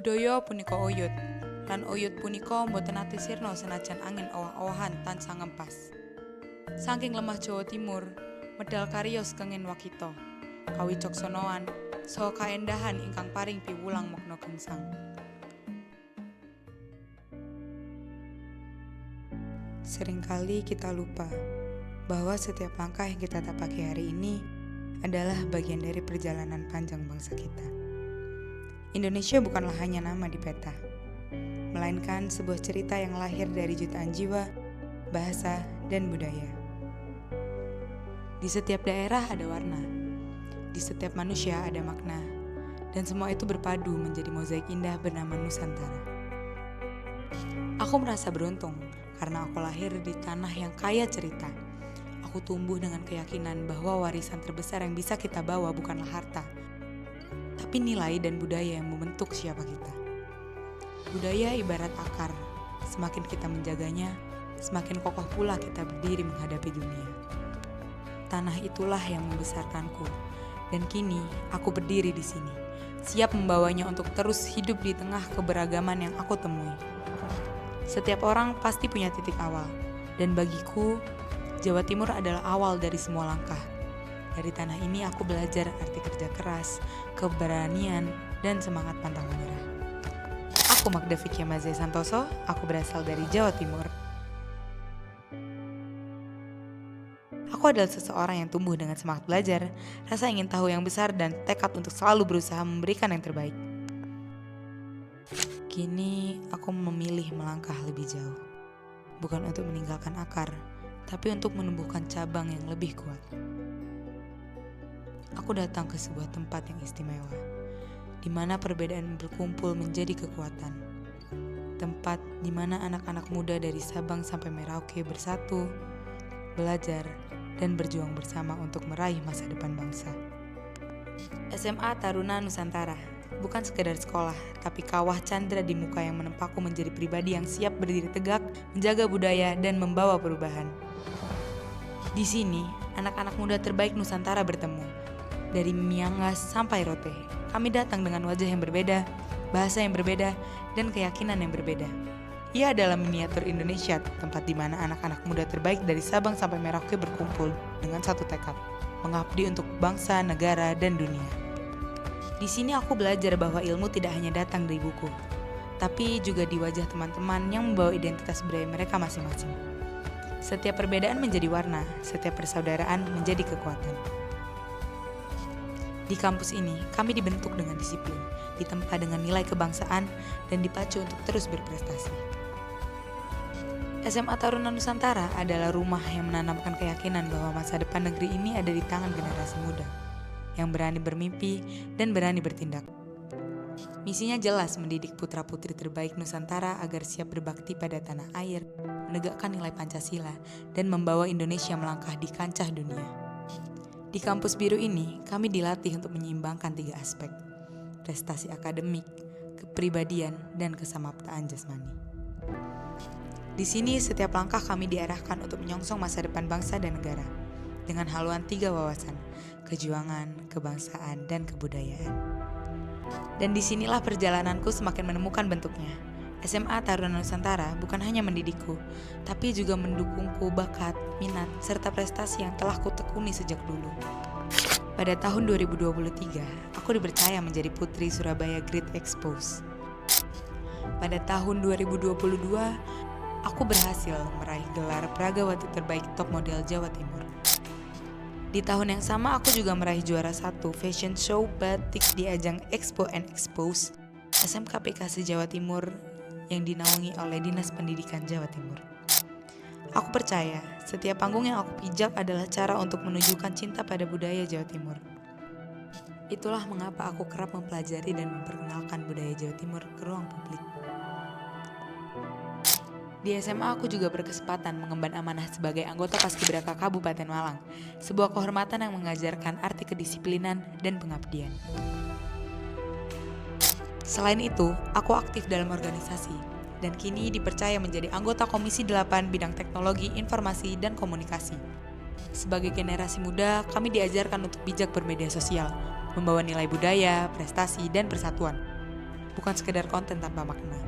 Budaya punika oyot, lan oyot punika boten nate sirna senajan angin owah-owahan tansah ngempas. Saking lemah Jawa Timur, medal kariyos kenging wakita, kawicaksanan saha kaendahan ingkang paring piwulang makna gengsang. Seringkali kita lupa bahwa setiap langkah yang kita tapaki hari ini adalah bagian dari perjalanan panjang bangsa kita. Indonesia bukanlah hanya nama di peta, melainkan sebuah cerita yang lahir dari jutaan jiwa, bahasa, dan budaya. Di setiap daerah ada warna, di setiap manusia ada makna, dan semua itu berpadu menjadi mozaik indah bernama Nusantara. Aku merasa beruntung karena aku lahir di tanah yang kaya cerita. Aku tumbuh dengan keyakinan bahwa warisan terbesar yang bisa kita bawa bukanlah harta, tapi nilai dan budaya yang membentuk siapa kita. Budaya ibarat akar, semakin kita menjaganya, semakin kokoh pula kita berdiri menghadapi dunia. Tanah itulah yang membesarkanku, dan kini aku berdiri di sini, siap membawanya untuk terus hidup di tengah keberagaman yang aku temui. Setiap orang pasti punya titik awal, dan bagiku, Jawa Timur adalah awal dari semua langkah. Dari tanah ini aku belajar arti kerja keras, keberanian, dan semangat pantang menyerah. Aku Magda Vikia Mazia Santoso, aku berasal dari Jawa Timur. Aku adalah seseorang yang tumbuh dengan semangat belajar, rasa ingin tahu yang besar, dan tekad untuk selalu berusaha memberikan yang terbaik. Kini aku memilih melangkah lebih jauh. Bukan untuk meninggalkan akar, tapi untuk menumbuhkan cabang yang lebih kuat. Aku datang ke sebuah tempat yang istimewa, di mana perbedaan berkumpul menjadi kekuatan. Tempat di mana anak-anak muda dari Sabang sampai Merauke bersatu, belajar, dan berjuang bersama untuk meraih masa depan bangsa. SMA Taruna Nusantara bukan sekedar sekolah, tapi kawah candra di muka yang menempaku menjadi pribadi yang siap berdiri tegak, menjaga budaya, dan membawa perubahan. Di sini, anak-anak muda terbaik Nusantara bertemu. Dari Miangas sampai Rote, kami datang dengan wajah yang berbeda, bahasa yang berbeda, dan keyakinan yang berbeda. Ia adalah miniatur Indonesia, tempat di mana anak-anak muda terbaik dari Sabang sampai Merauke berkumpul dengan satu tekad, mengabdi untuk bangsa, negara, dan dunia. Di sini aku belajar bahwa ilmu tidak hanya datang dari buku, tapi juga di wajah teman-teman yang membawa identitas budaya mereka masing-masing. Setiap perbedaan menjadi warna, setiap persaudaraan menjadi kekuatan. Di kampus ini, kami dibentuk dengan disiplin, ditempa dengan nilai kebangsaan, dan dipacu untuk terus berprestasi. SMA Taruna Nusantara adalah rumah yang menanamkan keyakinan bahwa masa depan negeri ini ada di tangan generasi muda, yang berani bermimpi dan berani bertindak. Misinya jelas mendidik putra-putri terbaik Nusantara agar siap berbakti pada tanah air, menegakkan nilai Pancasila, dan membawa Indonesia melangkah di kancah dunia. Di kampus biru ini, kami dilatih untuk menyeimbangkan 3 aspek: prestasi akademik, kepribadian, dan kesamaptaan jasmani. Di sini, setiap langkah kami diarahkan untuk menyongsong masa depan bangsa dan negara, dengan haluan 3 wawasan: kejuangan, kebangsaan, dan kebudayaan. Dan disinilah perjalananku semakin menemukan bentuknya. SMA Taruna Nusantara bukan hanya mendidikku, tapi juga mendukungku bakat, minat, serta prestasi yang telah kutekuni sejak dulu. Pada tahun 2023, aku dipercaya menjadi Putri Surabaya Great Expose. Pada tahun 2022, aku berhasil meraih gelar Pragawati Terbaik Top Model Jawa Timur. Di tahun yang sama, aku juga meraih juara 1 fashion show batik di ajang Expo and Expose SMK PKC Jawa Timur yang dinaungi oleh Dinas Pendidikan Jawa Timur. Aku percaya setiap panggung yang aku pijak adalah cara untuk menunjukkan cinta pada budaya Jawa Timur. Itulah mengapa aku kerap mempelajari dan memperkenalkan budaya Jawa Timur ke ruang publik. Di SMA aku juga berkesempatan mengemban amanah sebagai anggota Paskibraka Kabupaten Malang, sebuah kehormatan yang mengajarkan arti kedisiplinan dan pengabdian. Selain itu, aku aktif dalam organisasi, dan kini dipercaya menjadi anggota Komisi 8 Bidang Teknologi, Informasi, dan Komunikasi. Sebagai generasi muda, kami diajarkan untuk bijak bermedia sosial, membawa nilai budaya, prestasi, dan persatuan. bukan sekedar konten tanpa makna.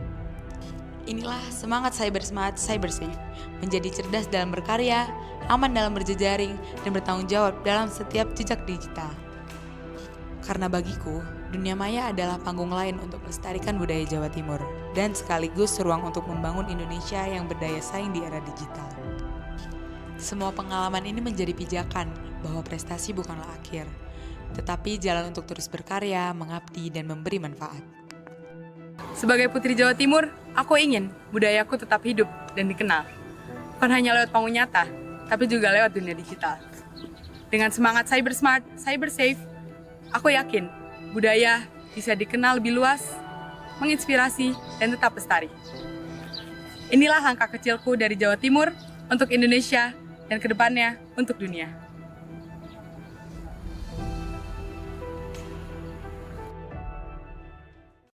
Inilah semangat Cyber Smart, Cyber Safe, menjadi cerdas dalam berkarya, aman dalam berjejaring, dan bertanggung jawab dalam setiap jejak digital. Karena bagiku, dunia maya adalah panggung lain untuk melestarikan budaya Jawa Timur, dan sekaligus ruang untuk membangun Indonesia yang berdaya saing di era digital. Semua pengalaman ini menjadi pijakan bahwa prestasi bukanlah akhir, tetapi jalan untuk terus berkarya, mengabdi, dan memberi manfaat. Sebagai putri Jawa Timur, aku ingin budayaku tetap hidup dan dikenal. Bukan hanya lewat panggung nyata, tapi juga lewat dunia digital. Dengan semangat Cyber Smart, Cyber Safe, aku yakin budaya bisa dikenal lebih luas, menginspirasi, dan tetap lestari. Inilah langkah kecilku dari Jawa Timur untuk Indonesia dan kedepannya untuk dunia.